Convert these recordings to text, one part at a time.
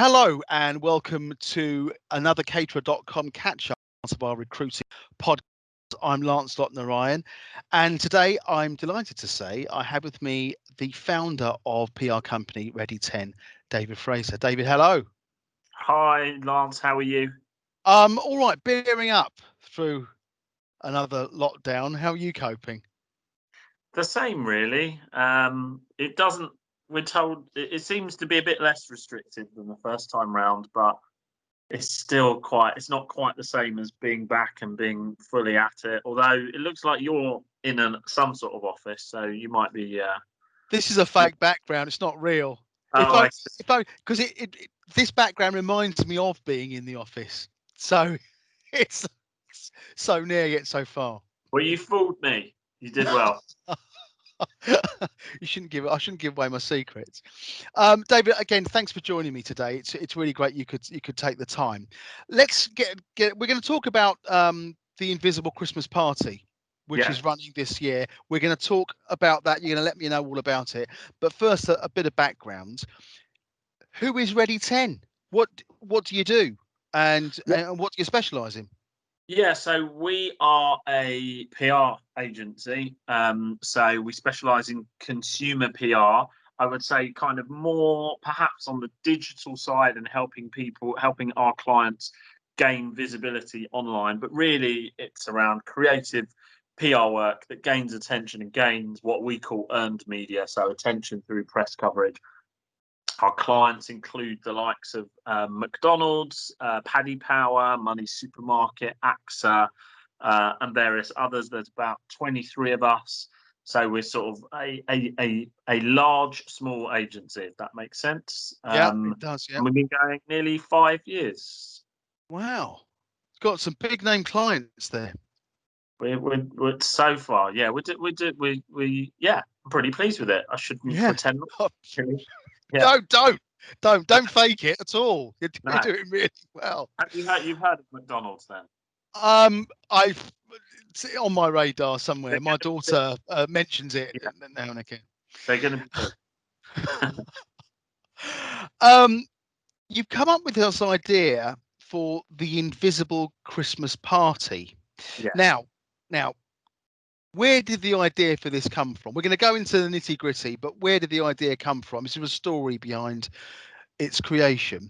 Hello and welcome to another caterer.com catch up of our recruiting podcast. I'm Narayan, and today I'm delighted to say I have with me the founder of PR company Ready10, David Fraser. David, hello. Hi, Lance. How are you? All right, bearing up through another lockdown. How are you coping? The same, really. It doesn't. We're told it seems to be a bit less restrictive than the first time round, but it's still quite. It's not quite the same as being back and being fully at it. Although it looks like you're in some sort of office, so you might be. This is a fake background. It's not real. Oh, I see. Because this background reminds me of being in the office. So it's so near yet so far. Well, you fooled me. You did well. I shouldn't give away my secrets. David, again, thanks for joining me today. It's really great you could take the time. Let's get. We're going to talk about the Invisible Xmas Party, which is running this year. We're going to talk about that. You're going to let me know all about it. But first, a bit of background. Who is Ready10? What do you do, and what do you specialise in? Yeah, so we are a PR agency. So we specialise in consumer PR. I would say kind of more perhaps on the digital side and helping our clients gain visibility online. But really, it's around creative PR work that gains attention and gains what we call earned media, so attention through press coverage. Our clients include the likes of McDonald's, Paddy Power, Money Supermarket, AXA, and various others. There's about 23 of us. So we're sort of a large, small agency, if that makes sense. Yeah, it does. Yeah. And we've been going nearly 5 years. Wow. Got some big name clients there. We're so far, yeah. I'm pretty pleased with it. I shouldn't pretend. Yeah. No, don't fake it at all. You're doing really well. You've heard of McDonald's then? I've on my radar somewhere. My daughter mentions it now and again. They're going to be. You've come up with this idea for the Invisible Xmas Party. Yeah. Now, where did the idea for this come from? We're going to go into the nitty gritty, but where did the idea come from? Is there a story behind its creation?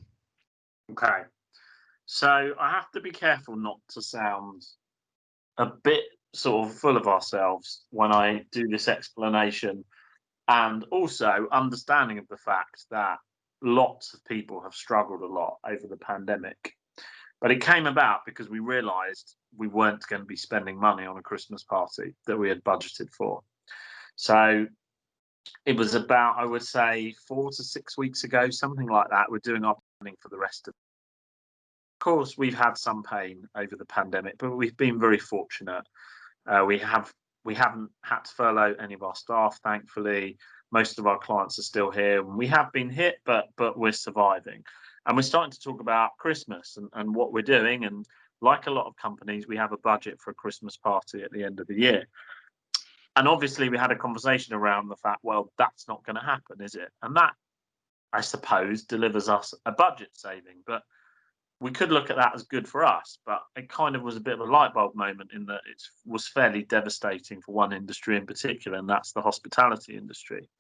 Okay. So I have to be careful not to sound a bit sort of full of ourselves when I do this explanation, and also understanding of the fact that lots of people have struggled a lot over the pandemic. But it came about because we realised we weren't going to be spending money on a Christmas party that we had budgeted for. So it was about, I would say, 4 to 6 weeks ago, something like that. We're doing our planning for the rest of. Of course, we've had some pain over the pandemic, but we've been very fortunate. We haven't had to furlough any of our staff, thankfully. Most of our clients are still here. We have been hit, but we're surviving. And we're starting to talk about Christmas and what we're doing. And like a lot of companies, we have a budget for a Christmas party at the end of the year. And obviously, we had a conversation around the fact, well, that's not going to happen, is it? And that, I suppose, delivers us a budget saving. But we could look at that as good for us, but it kind of was a bit of a light bulb moment in that it was fairly devastating for one industry in particular, and that's the hospitality industry.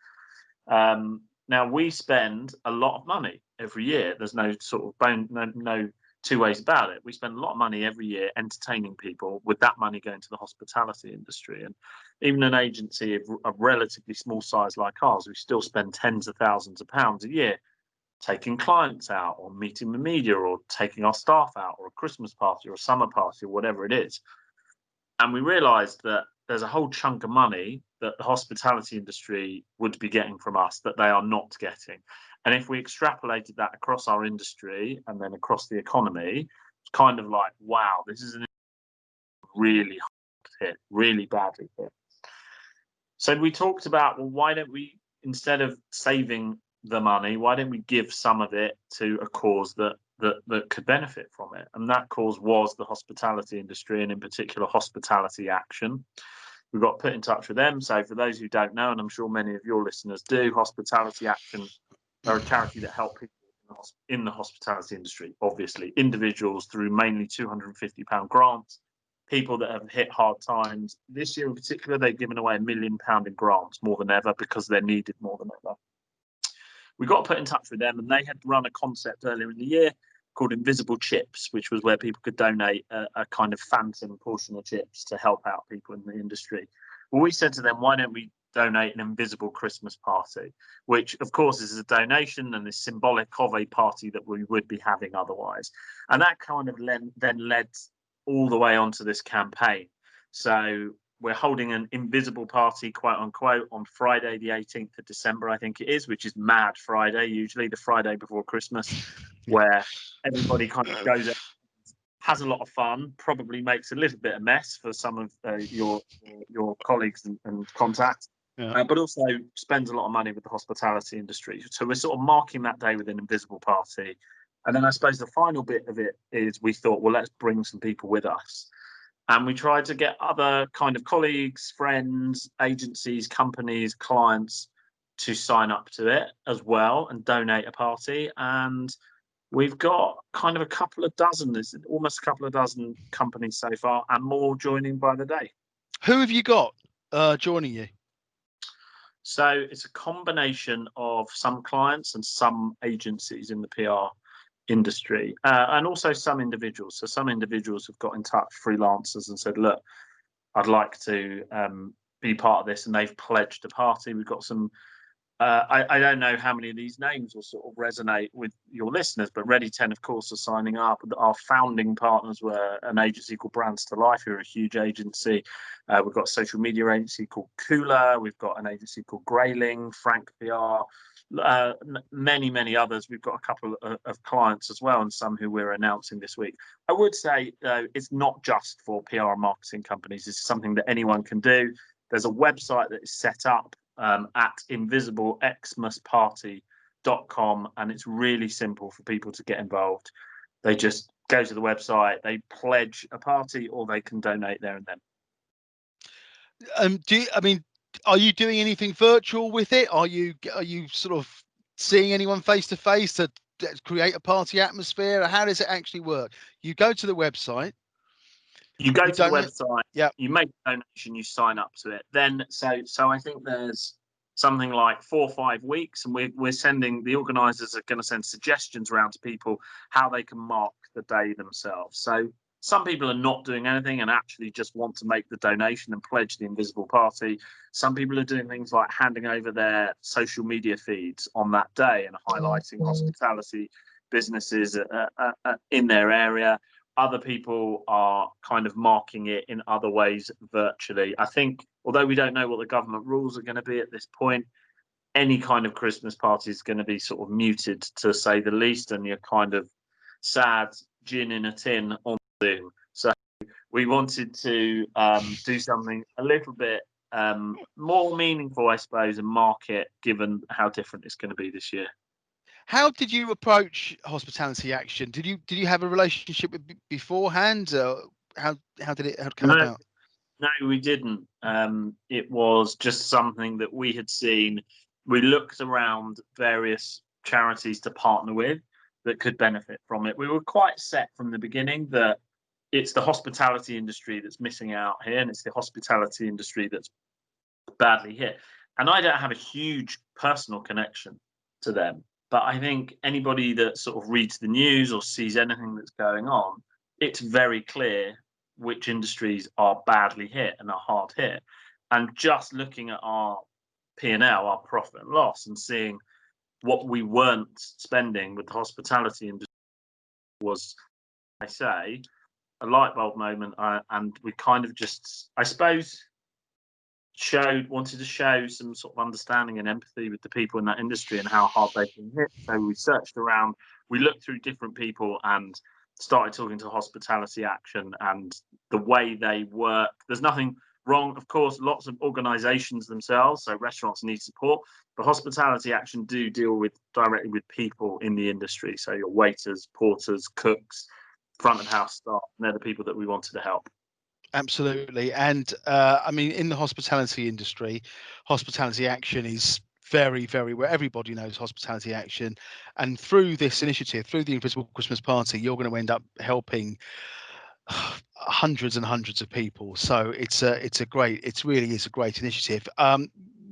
Now, we spend a lot of money every year. There's no sort of no two ways about it. We spend a lot of money every year entertaining people, with that money going to the hospitality industry. And even an agency of a relatively small size like ours, we still spend tens of thousands of pounds a year taking clients out or meeting the media or taking our staff out or a Christmas party or a summer party or whatever it is. And we realized that there's a whole chunk of money that the hospitality industry would be getting from us that they are not getting. And if we extrapolated that across our industry and then across the economy, it's kind of like, wow, this is a really hard hit, really badly hit. So we talked about, well, why don't we, instead of saving the money, why don't we give some of it to a cause that could benefit from it? And that cause was the hospitality industry, and in particular Hospitality Action. We got put in touch with them. So for those who don't know, and I'm sure many of your listeners do, Hospitality Action are a charity that help people in the hospitality industry, obviously. Individuals through mainly £250 grants, people that have hit hard times. This year in particular, they've given away £1 million in grants, more than ever, because they're needed more than ever. We got put in touch with them, and they had run a concept earlier in the year called Invisible Chips, which was where people could donate a kind of phantom portion of chips to help out people in the industry. Well, we said to them, why don't we donate an invisible Christmas party, which of course is a donation and is symbolic of a party that we would be having otherwise. And that kind of then led all the way onto this campaign. So we're holding an invisible party, quote unquote, on Friday, the 18th of December, I think it is, which is Mad Friday, usually the Friday before Christmas, where everybody kind of goes out, has a lot of fun, probably makes a little bit of mess for some of your colleagues and contacts, but also spends a lot of money with the hospitality industry. So we're sort of marking that day with an invisible party. And then I suppose the final bit of it is we thought, well, let's bring some people with us. And we tried to get other kind of colleagues, friends, agencies, companies, clients to sign up to it as well and donate a party. And we've got kind of a couple of dozen, almost a couple of dozen companies so far, and more joining by the day. Who have you got joining you? So it's a combination of some clients and some agencies in the PR industry, and also some individuals. So some individuals have got in touch, freelancers, and said, look, I'd like to be part of this, and they've pledged a party. We've got some I don't know how many of these names will sort of resonate with your listeners, but Ready10, of course, are signing up. Our founding partners were an agency called Brands to Life, who are a huge agency. We've got a social media agency called Cooler. We've got an agency called Grayling, Frank PR, many others. We've got a couple of clients as well, and some who we're announcing this week. I would say, though, it's not just for PR and marketing companies. It's something that anyone can do. There's a website that is set up at invisiblexmasparty.com, and it's really simple for people to get involved. They just go to the website, they pledge a party, or they can donate there and then. Are you doing anything virtual with it? Are you sort of seeing anyone face to face to create a party atmosphere? How does it actually work? You go to the website. You go to the website, you make a donation, you sign up to it. Then, so I think there's something like 4 or 5 weeks, and we're sending, the organisers are going to send suggestions around to people how they can mark the day themselves. So some people are not doing anything and actually just want to make the donation and pledge the invisible party. Some people are doing things like handing over their social media feeds on that day and highlighting hospitality businesses in their area. Other people are kind of marking it in other ways virtually. I think, although we don't know what the government rules are going to be at this point, any kind of Christmas party is going to be sort of muted, to say the least, and you're kind of sad gin in a tin on Zoom. So we wanted to do something a little bit more meaningful, I suppose, and market, given how different it's going to be this year. How did you approach Hospitality Action? Did you have a relationship with beforehand? How did it come about? No, we didn't. It was just something that we had seen. We looked around various charities to partner with that could benefit from it. We were quite set from the beginning that it's the hospitality industry that's missing out here, and it's the hospitality industry that's badly hit. And I don't have a huge personal connection to them, but I think anybody that sort of reads the news or sees anything that's going on, it's very clear which industries are badly hit and are hard hit. And just looking at our P&L, our profit and loss, and seeing what we weren't spending with the hospitality industry was, I say, a light bulb moment. And we kind of just, I suppose, wanted to show some sort of understanding and empathy with the people in that industry and how hard they've been hit. So we searched around, we looked through different people and started talking to Hospitality Action and the way they work. There's nothing wrong, of course, lots of organizations themselves, so restaurants need support, but Hospitality Action do deal directly with people in the industry, so your waiters, porters, cooks, front of house staff, and they're the people that we wanted to help. Absolutely. And in the hospitality industry, Hospitality Action is very where everybody knows hospitality action, and through this initiative, through the Invisible Christmas Party, you're going to end up helping hundreds and hundreds of people. So it really is a great initiative.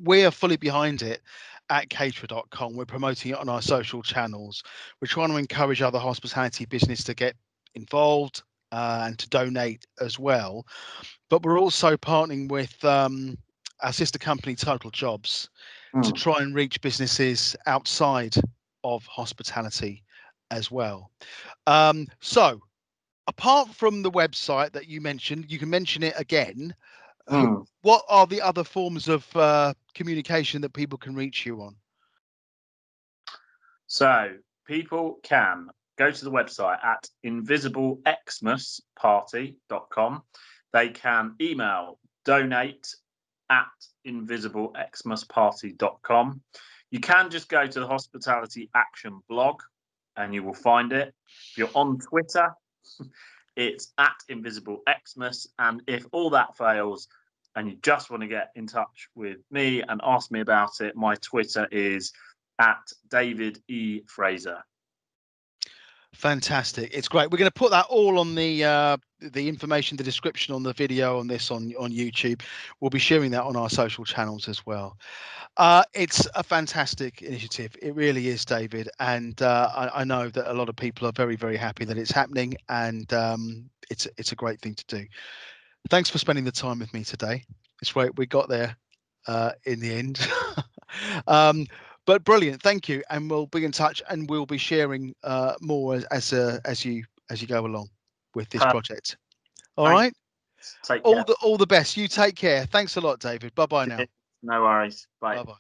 We are fully behind it at caterer.com. We're promoting it on our social channels. We're trying to encourage other hospitality business to get involved and to donate as well. But we're also partnering with our sister company Total Jobs to Mm, try and reach businesses outside of hospitality as well. So apart from the website that you mentioned, you can mention it again. mm. What are the other forms of communication that people can reach you on? So people can go to the website at invisibleXmasparty.com. They can email donate at invisibleXmasparty.com. You can just go to the Hospitality Action blog and you will find it. If you're on Twitter, it's at Invisible Xmas. And if all that fails and you just want to get in touch with me and ask me about it, my Twitter is at David E. Fraser. Fantastic! It's great. We're going to put that all on the information, the description on the video on this on YouTube. We'll be sharing that on our social channels as well. It's a fantastic initiative. It really is, David, and I know that a lot of people are very happy that it's happening, and it's a great thing to do. Thanks for spending the time with me today. It's great we got there in the end. um, but brilliant, thank you, and we'll be in touch, and we'll be sharing more as you go along with this Perfect. project. All Thanks. right, Take care. all the best. You take care. Thanks a lot, David. Bye bye now. No worries. Bye. Bye bye.